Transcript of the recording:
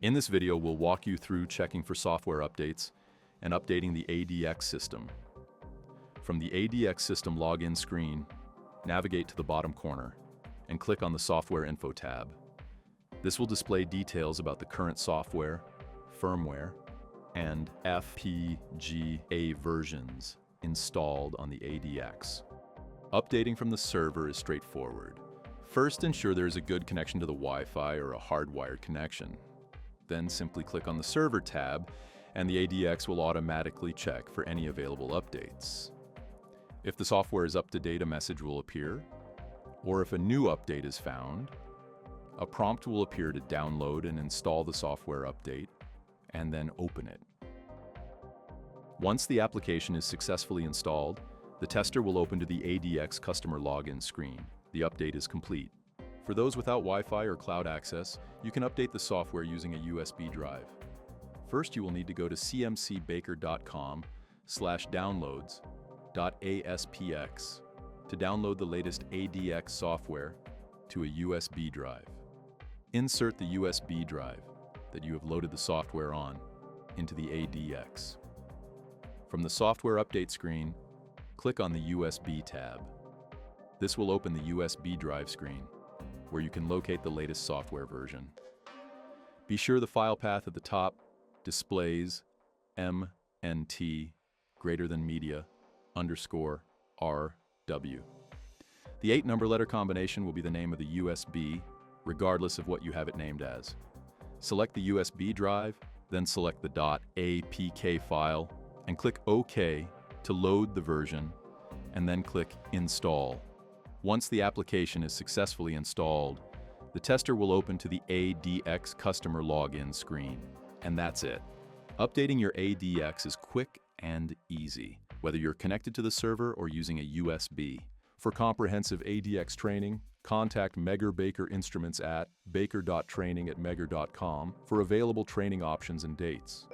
In this video, we'll walk you through checking for software updates and updating the ADX system. From the ADX system login screen, navigate to the bottom corner and click on the Software Info tab. This will display details about the current software, firmware, and FPGA versions installed on the ADX. Updating from the server is straightforward. First, ensure there is a good connection to the Wi-Fi or a hardwired connection. Then simply click on the Server tab, and the ADX will automatically check for any available updates. If the software is up to date, a message will appear, or if a new update is found, a prompt will appear to download and install the software update, and then open it. Once the application is successfully installed, the tester will open to the ADX customer login screen. The update is complete. For those without Wi-Fi or cloud access, you can update the software using a USB drive. First, you will need to go to cmcbaker.com/downloads.aspx to download the latest ADX software to a USB drive. Insert the USB drive that you have loaded the software on into the ADX. From the software update screen, click on the USB tab. This will open the USB drive screen, where you can locate the latest software version. Be sure the file path at the top displays MNT_media_RW. The 8-number letter combination will be the name of the USB, regardless of what you have it named as. Select the USB drive, then select the .apk file, and click OK to load the version, and then click Install. Once the application is successfully installed, the tester will open to the ADX customer login screen. And that's it. Updating your ADX is quick and easy, whether you're connected to the server or using a USB. For comprehensive ADX training, contact Megger Baker Instruments at baker.training@megger.com for available training options and dates.